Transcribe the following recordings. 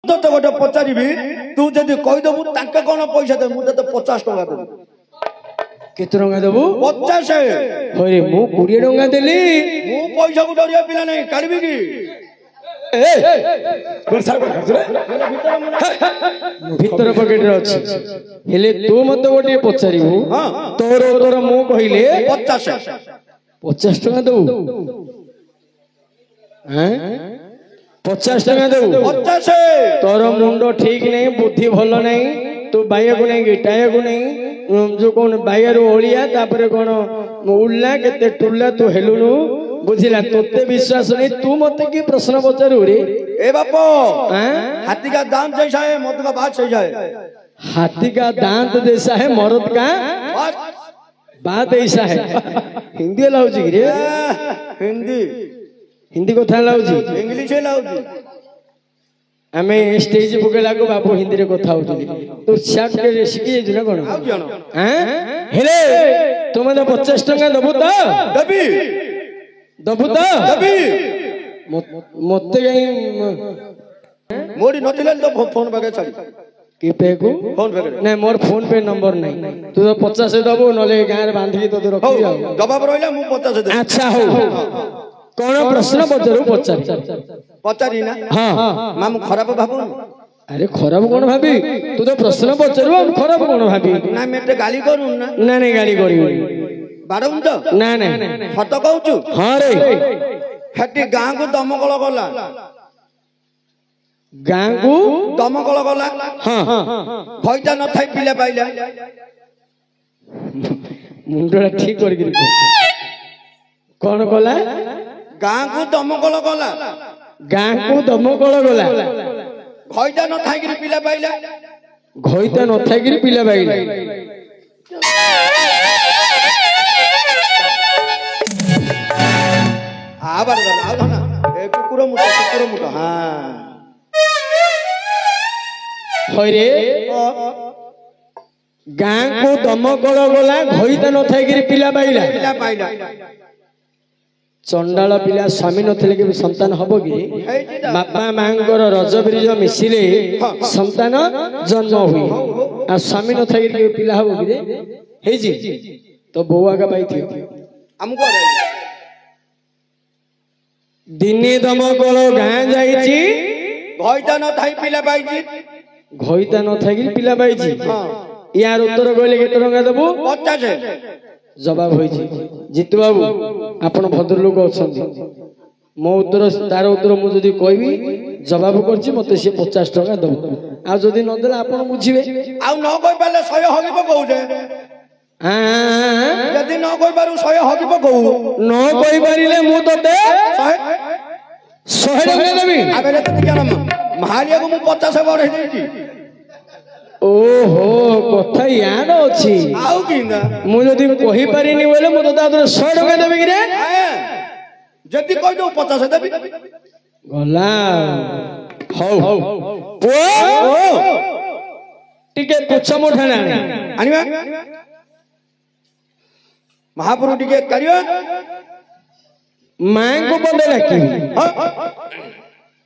तो गोटे पचारि तू जदि कहीदेबू कौन पैसा दे मुझे 50 टका देबू केते टका देबू 50 अरे मु 20 टका देली मु पैसा को डरिया पिला नहीं काढबी की भीतर पॉकेट रे अछि हेले तू मते गोटे पचारिबू तोर तोर मु कहिले 50 टका देबू हैं 50 टका देबू 50 तोर मुंडो ठीक नहीं बुद्धि भलो नहीं तू बाया को नहीं गिटाया को नहीं जो कौन बाया रो ओलिया तापरे कौन उल्ला केते टुल्ला तू हेलुनु बुझिला तोते विश्वास नहीं तू मते की प्रश्न पचारू रे ए बापो हाथी का दांत जैसा है मर्द का बात जैसा है हाथी का दांत जैसा है मर्द का बात ऐसा है हिंदी लाउजी रे हिंदी हिंदी कथा लाउजी इंग्लिश लाउजी आमे स्टेज पकेला को बापू हिंदी रे कथा होतली तो शर्ट के शिखी जे ना कोन हैं हेले तुम तो 50 टका दबु त दबी दबु त दबी मते गई मोड़ी नथिले तो फोन बगे छाड़ी की पे को फोन पे नहीं मोर फोन पे नंबर नहीं तू तो 50 दबो नले गार बांधी तो रखी जाओ जवाब रहला मु 50 दे अच्छा हो कौन प्रश्न पचारू पचार पचारि ना हां मामू खराब भाबू अरे खराब कौन भाभी तू तो प्रश्न पचारू हम खराब कौन भाभी ना मेटे गाली करू ना ना नहीं गाली करी बाडम तो ना ना फट कहूचु हां रे हेटी गां को दमकल गला गां को दमकल गला हां भइता न थाई पिला पाइला मुंडा ठीक कर कौन गला गां को दमकल गला गां को दमकल गला भइता न थाई कि पिला पाइला घइता न थाई कि पिला पाइला आबार आ धना ए कुकुर मुटा हां होरे गां को दमकल गला घइता न थाई कि पिला पाइला चंडाल पिला स्वामी नथिले कि संतान हबो कि बापा मांगर रज ब्रिज मिसिले संतान जन्म हुई आ स्वामी नथाई कि पिला हबो कि रे हे जी तो बौआ का बाई थियो हमको दिने दमकल गां जाईची घइता न थाई पिला पाइची घइता न थाई कि पिला पाइची यार उत्तर कहले केते टका देबो 50 जवाब होईची जीतू बाबू आपण भद्र लोक अछंती मो उत्तर तार उत्तर मु जदी कहबी जवाब करछि मते से 50 टका दबो आ जदी न देला आपण बुझिबे आ न कहि पाले 100 हगिबो कहू जदी न कहि पारू 100 हगिबो कहू न कहि पारिले मु तते 100 टका देबी आबे त जान महालिया को मु 50 बढाई देछि ओहो कथा याद अछि आउ किंगा मु जदी कहि पारिनी बोले मु तते आदर 100 टका देबी कि रे जदी कहि दो 50 देबी गला हौ ओ टिके पुछ मुठा ना आनिबा महापुरु टिके करियो मां को पदे डाकिबी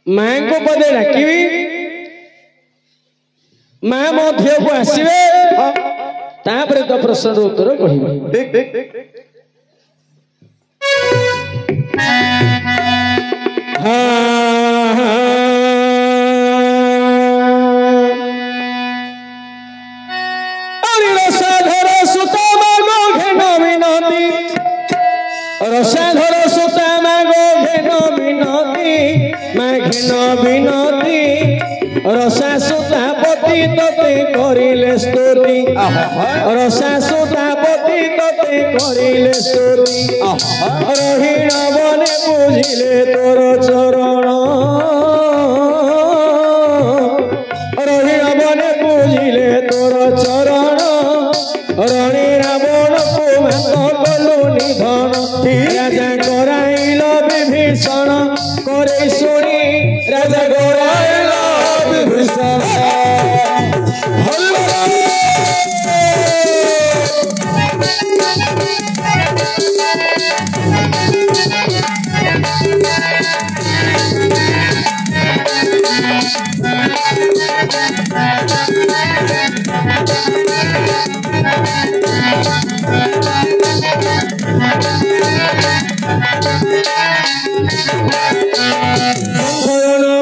मां को पदे डाकिबी मां मध्य को आसीबे तापरे तो प्रश्न उत्तर कहिबे ठीक अरे रसाधर सुता मागो घेनो विनती रसाधर सुता मागो घेनो विनती मां घेनो विनती रसा सुता पति तते करिले स्तुति रसा सुता पति तते करिले स्तुति रहिण बने बुझिले तोर चरण रहिण बने बुझिले तोर चरण रणी रावण को मात कलु निधन राजा कराइल विभीषण करे शुणी राजा कराइल विभीषण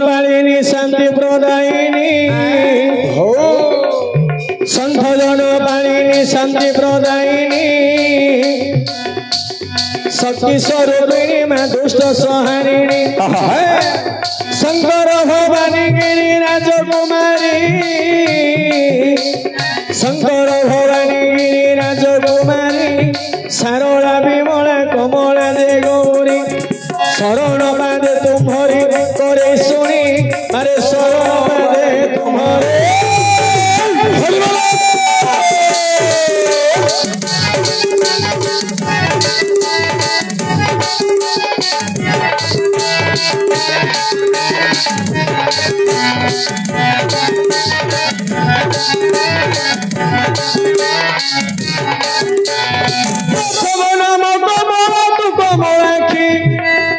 बालिनी शांति प्रदायिनी संधजन बालिनी शांति प्रदायिनी शक्ति स्वरूपिणी माँ दुष्ट संहारिणी शंकर भवानी गिरी राजकुमारी शंकर भवानी गिरी राजकुमारी सारोला विमला कमला दे गौरी शरण बांधे तुम्हारी करे सुनी अरे शरण बांधे तुम्हारे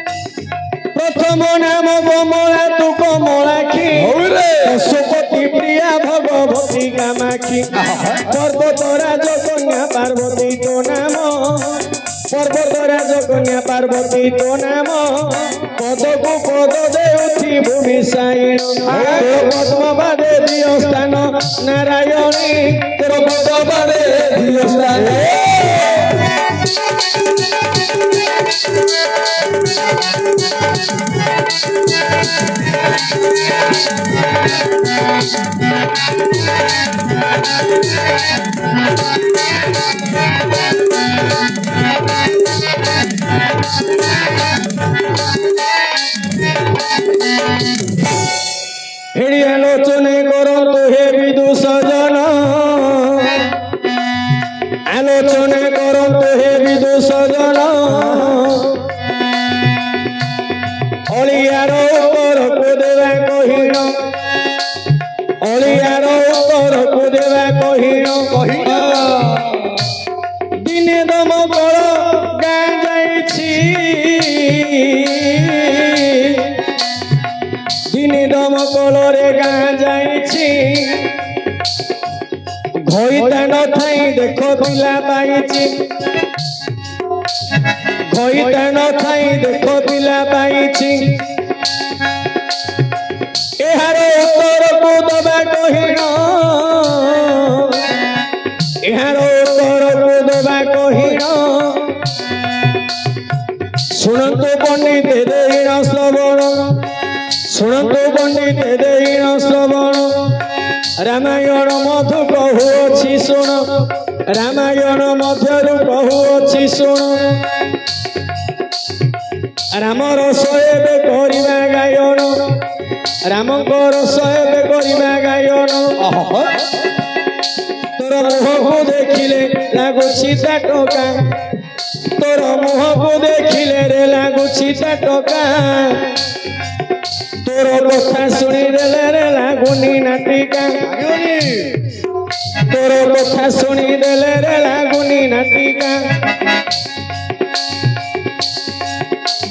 प्रथम नाम कमला तू कमलाखी पशुपति प्रिया भगवती कामाक्षी पर्वतराज कन्या पार्वती तो नाम पर्वतराज कन्या पार्वती तो नाम पद को पद देउथी भूमि साइण पद्म बादे दियो स्थान नारायणी तेरो पद बादे दियो स्थान हेड़ी आलोचने करो तो हे विदुष जन आलोचने करो तो हे विदुष जन अलियार उत्तर को देवा कहिन अलियार उत्तर को देवा कहिन दिने दमकल गाँ जाइछि दिने दमकल रे गाँ जाइछि घईता न थाई देख पिला पाइछि घईता न थाई देख पिला पाइछि एहार उत्तर को दबा कहिन एहार उत्तर को दबा कहिन शुणन्तु पंडित देहिण श्रवण शुणन्तु पंडित देहिण श्रवण रामायण मधु कहुअछि शुण रामायण मध्यरु कहुअछि शुण रामर सहेबे करिबा गायन रामकर सहेबे करिबा गायन तोर मुह को देखिले लागुछि ता टका तोर मुह को देखिले रे लागुछि ता टका तोर कथा शुणी देले रे लागुनी नाटिका तोर कथा शुणी देले रे लागुनी नाटिका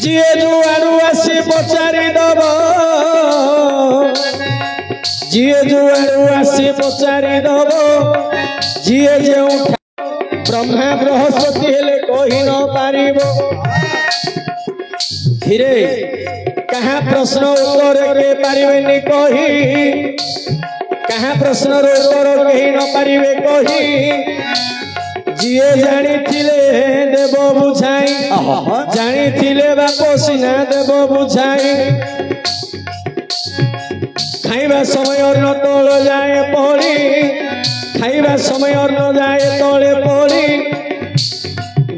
जिए जुआरू आसी पचारि दब जिए जुआरू आसी पचारि दब जिए जो ब्रह्मा बृहस्पति हेले कहि न पारिबो धीरे कहाँ प्रश्न उत्तर के पारिबेनी कही कहाँ प्रश्न उत्तर कही न पारिबे कही जिए जानिथिले देव बुझाई जानिथिले बाप सिना देव बुझाई खाइबा समय अन्न तल जाए पड़ी खाइबा समय अन्न जाए तले पड़ी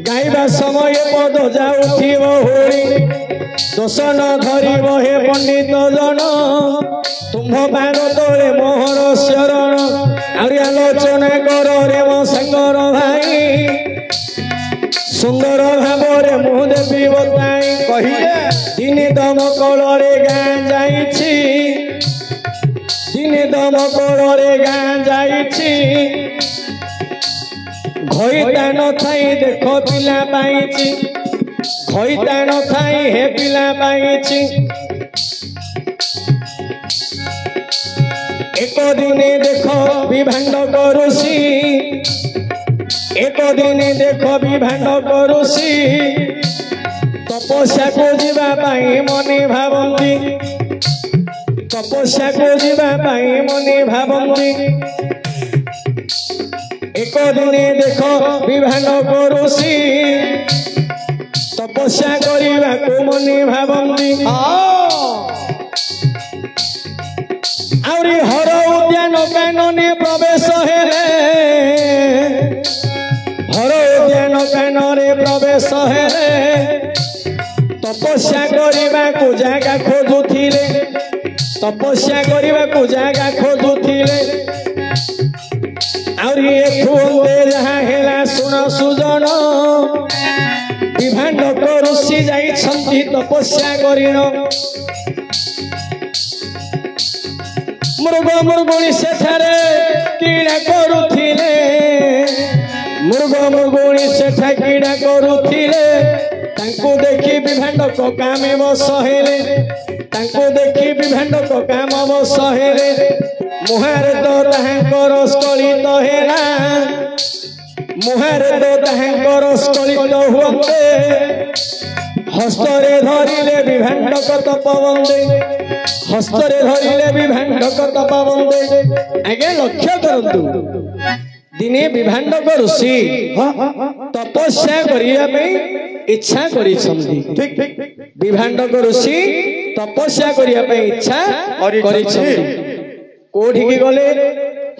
गाइबा समय पद जाउथिब होली दोष न धरिब हे पंडित जन तुम्भ पाद तले मोहर शरण आउरी आलोचना कर रे मो सागर भाई सुंदर भाव मुह देवी बताई कहिए दिने दमकल रे गाँ जाइछि दिने दमकल रे गाँ जाइछि घईता न थाई देख पिला पाइछि घईता न थाई हे पिला पाइछि एक दिने देख विभाण्ड करुषि एक दिने देख विभाण्ड करुषि तपस्या को जीवा पाई मने भावंती तपस्या को जीवा पाई मने भावंती एक दिने देख विभाण्ड करुषि तपस्या करने को मने भावंती आउरी हर उद्यान कानने प्रवेश हेले हर उद्यान कानने प्रवेश हेले तपस्या करने को जगह खोजुथिले तपस्या करने को जगह खोजुथिले आउरी एथुंदे जहाँ हेला सुन सुजन विभाण्ड करुषि जाइछन्ति तपस्या करिन मृग मृगुणी सेठारे क्रीड़ा करुथिले मृग मृगुणी सेठा क्रीड़ा करुथिले तांको देखि विभाण्ड को कामे बसहेले तांको देखि विभाण्ड को काम बसहेले मुहारे तो ताहांकर स्खलित हेला मुहारे तो ताहांकर स्खलित हुअन्ते हस्तरे धरिले विभाण्ड तपवन्दे हस्तरे धरिले विभाण्ड तपवन्दे आगे लक्ष्य करंतु दिने विभाण्ड ऋषि तपस्या करिया इच्छा करिसंती विभाण्ड ऋषि तपस्या करिया इच्छा करिसंती कोठी की गले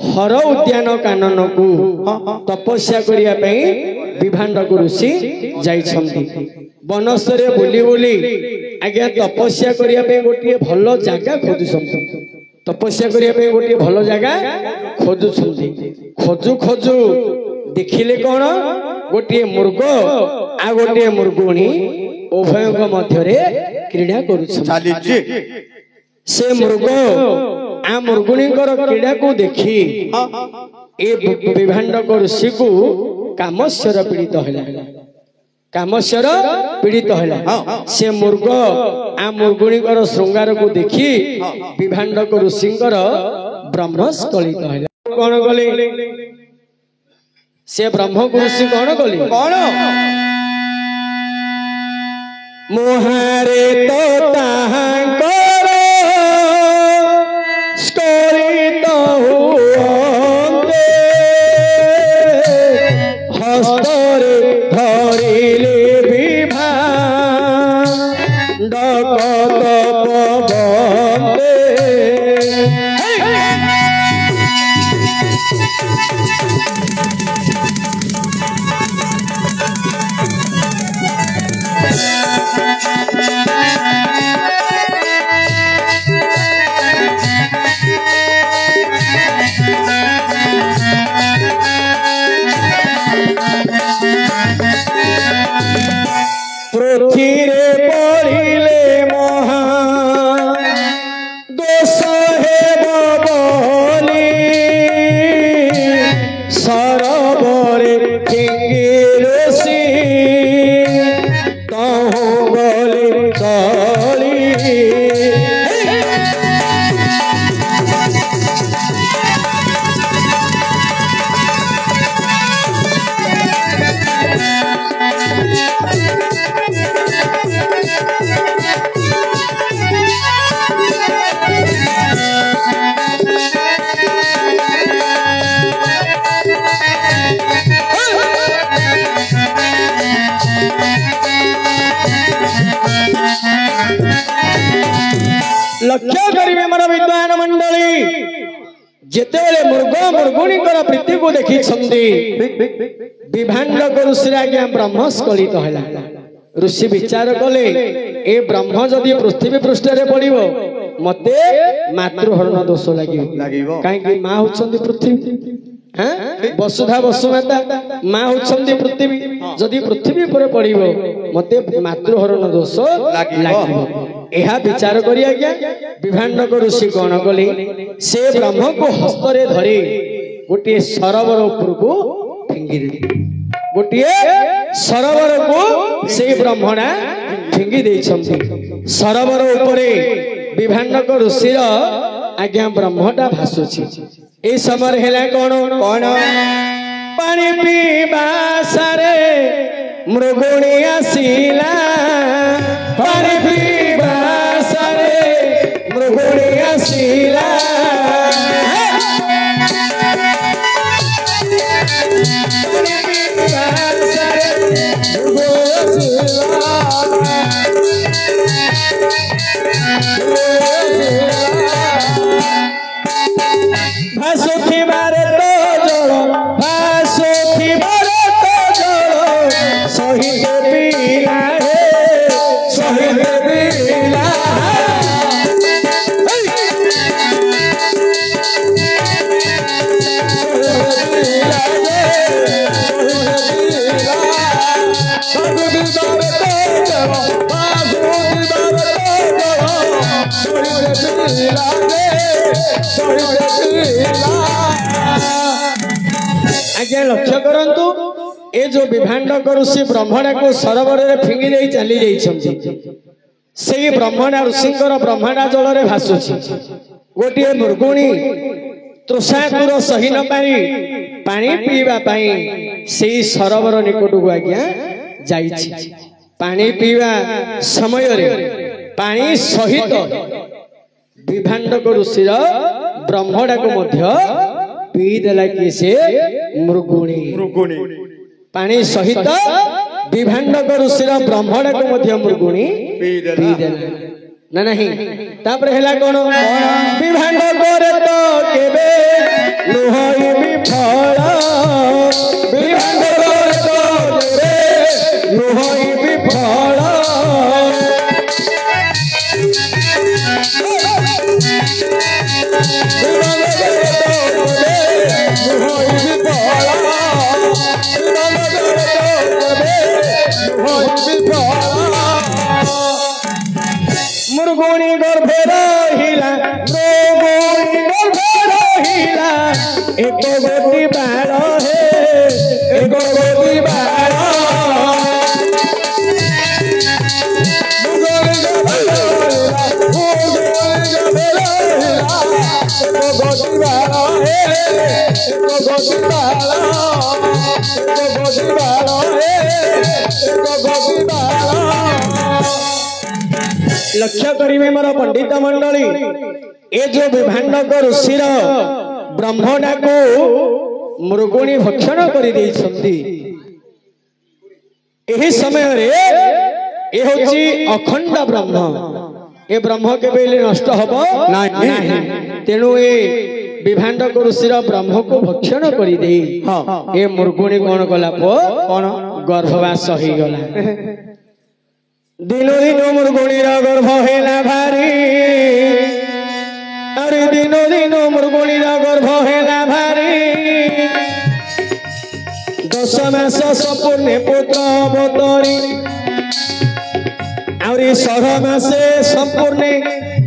हर उद्यान कानन को तपस्या करिया विभाण्ड ऋषि जाइछंती बनस्तरे बुली बुली आज्ञा तपस्या करिया गोटे भल जगह खोजुछंती तपस्या करिया गोटे भल जगह खोजुछंती खोजु खोजु देखिले कौन गोटे मृग आ गोटे मृगुणी उभय मध्य क्रीड़ा करुछंती से मृग आ मृगुणी क्रीड़ा को देखी ए विभाण्ड ऋषि को कामस्यर पीड़ित हैला कामस्यर पीड़ित हैला से मृग आ मृगुणी श्रृंगार को देखी विभाण्ड ऋषि ब्रह्मस्खलित हैला कौन गले से ब्रह्म ऋषि कौन गले कौन मुहारे तो ताहांकर स्खलित हुअन्ते हस्तरे धरिले विभाण्ड तपवन्दे पृथ्वीरे पड़िले महा दोष हेब बोली सरबरे ऋषि तहु गले चली लक्ष्य करिवे मोर विद्वान मंडली जेतेले मृग मृगुणी प्रीति को देखी विभाण्ड ऋषि आज्ञा ब्रह्मस्खलित हैला ऋषि विचार कले ए ब्रह्म जदि पृथ्वी पृष्ठ पड़ो मते मातृहरण दोष लागिवो काहे मां होचंदी पृथ्वी हाँ वसुधा वसुमाता मां होचंदी पृथ्वी जदि पृथ्वी पर पड़ो मते मातृहरण दोष लागिवो एहा विचार करी आज्ञा विभाण्ड ऋषि कौन कले से ब्रह्म को हस्तरे धरी गोटे सरोवर ऊपर को फिंगी दे गोटे सरोवर को से ब्रह्मणा फिंगी दे सरोवर उपरे विभाण्ड ऋषिर आज्ञा ब्रह्मटा भासुची ए समय हेला कौन कौन पानी पीवा सारे मृगुणी आसीला पानी पीवा सारे मृगुणी आसीला भासुथी बारे तो जल भासुथी बारे तो जल शहीद पीला हे शहीद पीला आज्ञा लक्ष्य करंतु ए जो विभांडक ऋषि ब्रह्मणा को सरोवर रे फिंगी देई चली जाइछंती सेही ब्रह्मणा ऋषिंकर ब्रह्मणा जल रे भासुछि गोटे मृगुणी तृषाकुर सही न पारी पानी पीवा पाई सेही सरोवर निकट को आज्ञा जाइछि पानी पीवा समय रे पानी सहित विभांडक ऋषि ब्रह्मणा को मध्य पी देला कि से मृगुणी पानी सहित विभांडक ऋषिर ब्रह्मणा को मध्य मृगुणी पी देला ना नहीं तापर हेला कोन विभांडक रे तो केबे लुहई विफल विभांडक रे तो केबे लुहई विफल मृगुणी गर्भे रहिला मृगुणी गर्भे रहिला एक गोटी बाळ हे एक गोटी बाळ मृगुणी गर्भे रहिला एक गोटी बाळ हे एक गोटी बाळ एक गोटी बाळ हे एक गोटी बाळ लक्ष्य करिवे मोर पंडित मंडली ए जो विभांडक ऋषिर ब्रह्मणा को मृगुणी भक्षण करि देइछंती एही समय रे ए होची अखंड ब्रह्म ए ब्रह्म के बेले नष्ट हबो नाही तेनु ए विभांडक ऋषिर ब्रह्म को भक्षण करि देई ए मृगुणी कोन कला कोन गर्भवास होई गला दिनो दिनो मृगुणीर गर्भ हेला भारी अरे दिनो दिनो मृगुणीर गर्भ हेला भारी 10 मास संपूर्ण पुत्र अवतरी आउरी 16 मासे संपूर्ण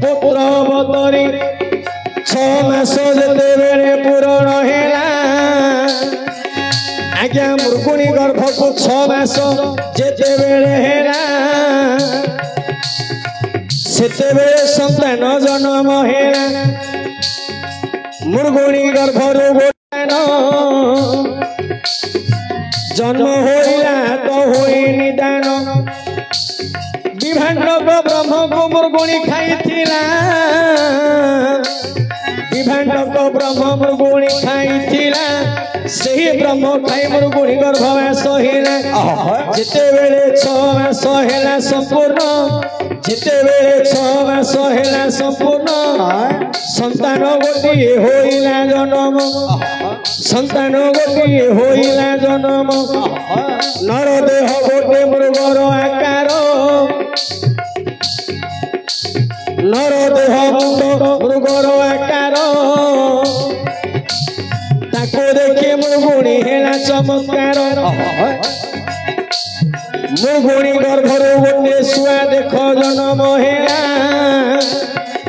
पुत्र अवतरी 6 मास जेते बेले पूर्ण हेला आज्ञा मृगुणी गर्भ को 6 मास जेते बेले हेला सेते बेले संतान जन्म हेला मृगुणी गर्भरु गोटान जन्म होइला तो होई निदान विभांडक ब्रह्म को मृगुणी खाइथिला विभांडक ब्रह्म मृगुणी खाइथिला सही ब्रह्म खाई मृगुणी गर्भवास हेला जेते बेले 6 मास हेला संपूर्ण जेते बेले 6 मास हेला संपूर्ण संतान गोटिए होइला जन्म संतान गोटिए होइला जन्म नर देह गोटे मृगर आकार नर देह मुंड मृगर आकार ताको देखि मृगुणी हेला चमत्कार मृगुणी गर्भरु गोटे छुआ देख जन्म हेला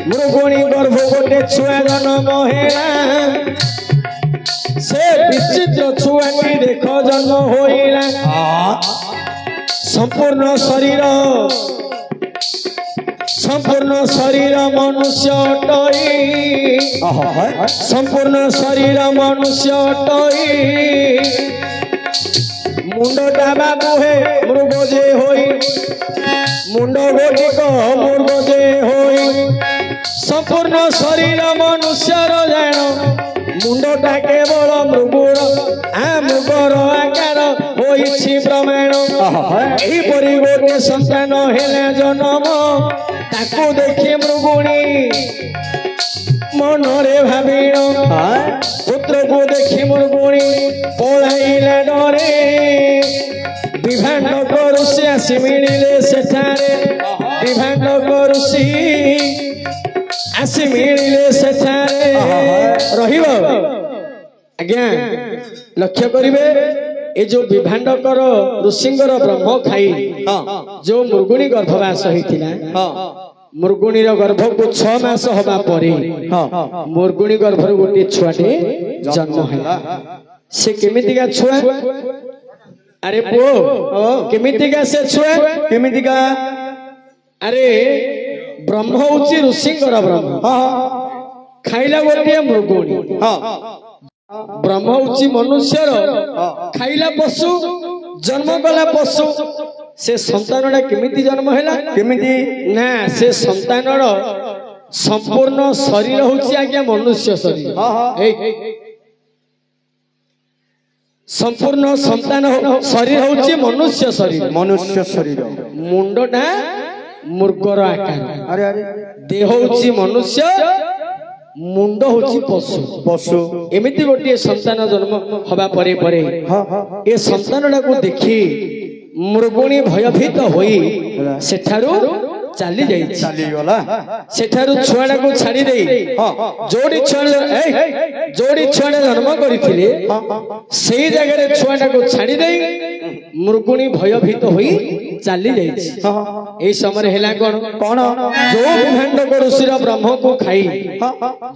मृगुणी गर्भ गोटे छुआ जन्म हेला से विचित्र छुआटी देख जन्म होइला संपूर्ण शरीर संपूर्ण शरीर मनुष्य अटई संपूर्ण शरीर मनुष्य अटई मुंड डाबा बुहे मृग जे होई मुंड गोटिक मृग जे होई संपूर्ण शरीर मनुष्य जान मुंडटा केवल मृगुर मृगर आकार होइछि प्रमाण एहिपरि गोटे संतान हेला जन्म ताकू देखि मृगुणी मनरे भाविण पुत्र को देखि मृगुणी पलाइला डरे विभाण्डक ऋषि आसी मिलिले सेठारे विभाण्डक ऋषि आसी मिलिले सेठारे रहिब आज्ञा लक्ष्य करिवे ए जो विभाण्डकर ऋषिंगर ब्रह्म खाई जो मृगुणी गर्भवास होइतिला मृगुणीर गर्भ को 6 मास हवा परे मृगुणी गर्भर गोटे छुआटे जन्म है से केमितिका छुआ अरे पुओ केमितिका से छुआ केमितिका अरे ब्रह्म होची ऋषिंगर ब्रह्म खाइला गोटे मृगुणी ब्रह्म होची मनुष्यर खाइला पशु जन्म कला पशु से संतानटा केमिति जन्म हैला केमिति ना से संतानर संपूर्ण शरीर होची आज्ञा मनुष्य शरीर संपूर्ण संतान शरीर होची मनुष्य शरीर मुंडटा मृगर आकार अरे अरे देह होची मनुष्य मुंड होची पशु पशु एमिति गोटे संतान जन्म हवा परे परे ए संतानटा को देखि मृगुणी भयभीत होई सेठारु चाली जाई चाली गला सेठारु छुआडा को छाडी देई जोडी छुआडा जन्म करिथिले सेही जगह रे छुआडा को छाडी देई मृगुणी भयभीत होई चाली जाई ए समय हेला कोन कोन जो विभाण्डक ऋषिर ब्रह्म को खाई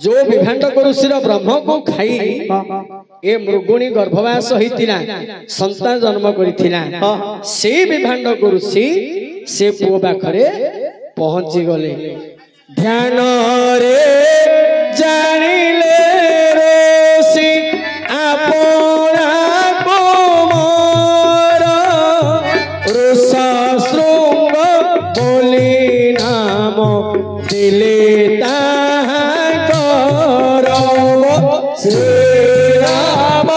जो विभाण्डक ऋषिर ब्रह्म को खाई ए मृगुणी गर्भवास होइतिला संतान जन्म करिथिला से विभाण्डक ऋषि से पुओ पाखरे पहुंची गले ध्यान रे जानिले ऋषि आपना कुमार ऋषा शृंग बोली नाम दिले ताहाकर श्री राम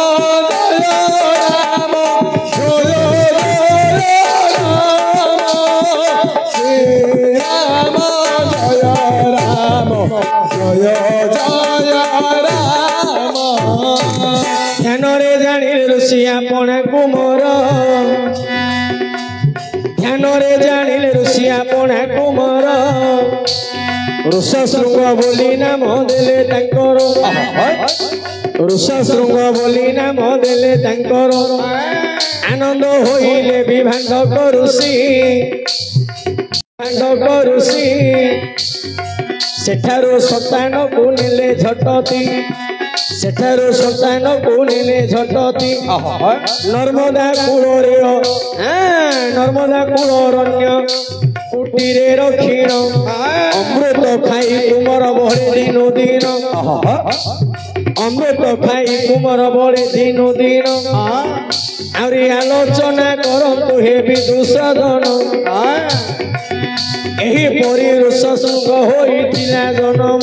ध्यान रे जानिले ऋषि आपना कुमार ध्यान रे जानिले ऋषि आपना कुमार ऋषा शृंग बोली नाम देले तांकर ऋषा शृंग बोली नाम देले तांकर आनंद होइले विभाण्डक ऋषि सेठारो संतान को नेले झटती सेठारो संतान को नेले झटती नर्मदा कूल रे नर्मदा कूल रण्य कुटीरे रखिण अमृत खाई तुमर बड़े दिन दिन अमृत खाई तुमर बड़े दिन दिन आउरी आलोचना करतु हे विदुषदन एही परि ऋषशृंग होइतिला जन्म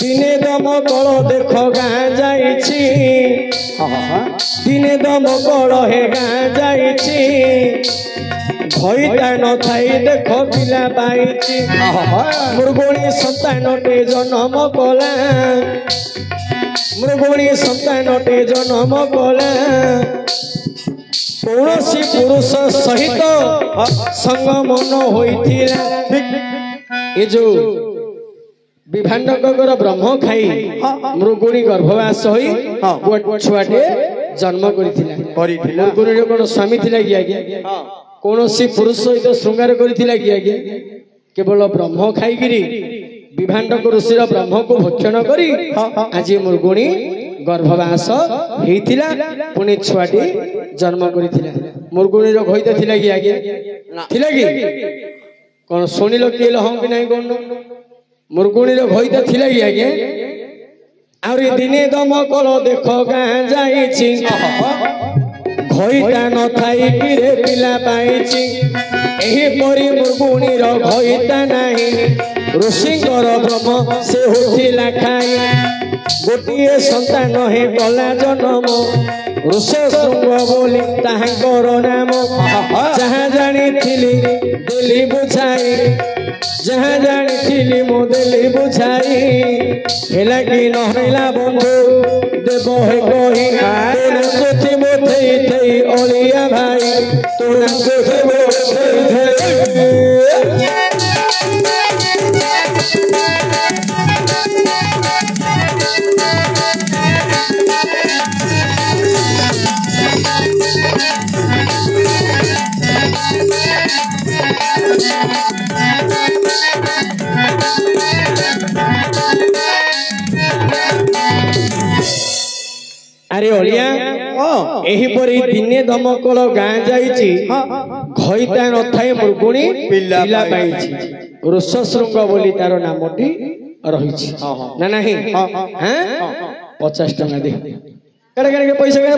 दिने दम कल देख गाँ जाइछि दिने दम कल हे गाँ जाइछि भयता न थाई देख पिला पाइछि मृगुणी संतानटे जन्म कला मृगुणी संतानटे जन्म कला कौनसी पुरुष सहित संगमन होइथिला ए जो विभाण्डकर ब्रह्म खाई मृगुणी गर्भवास होई छुआटे जन्म करिथिला मृगुणी कोन स्वामी थिला कि आज्ञा कौनसी पुरुष सहित श्रृंगार करिथिला कि आज्ञा केवल ब्रह्म खाई गिरी विभाण्डक ऋषिर ब्रह्म को भक्षण करी आज मृगुणी गर्भवास हेतिला पुणी छुआटी जन्म करिथिला मृगुणी रो होइते थिला कि आज्ञा थिला कि कौन शुणिल किए हाँ कि नहीं कौन मुरगुणी घईता थिला कि आज्ञा आउरी दिने दमकल देख गाँ जाइछि घईता न थाई किरे पिला पाइछि एही परी मुरगुणीर घईता नाही ऋषिंकर ब्रह्म से उठिला खाई गोटिए संतान हे गला जन्म ऋषशृंग बोली ताहांकर नाम जहाँ जानिथिली देली बुझाई जहाँ जानिथिली मो देली बुझाई हेला कि नहला बंधु देव हे कही तू नाचुथि मो थई थई अलिया भाई तू नाचुथि मो थई थई अरे ओलिया एही परी दिने दमकल गाँ जाइछि घईता न थाई मुरगुणी पिला पाइछि ऋषशृंग बोली तार नामटी रहिछि ना नाही हां 50 टका दे केड़े केड़े पैसा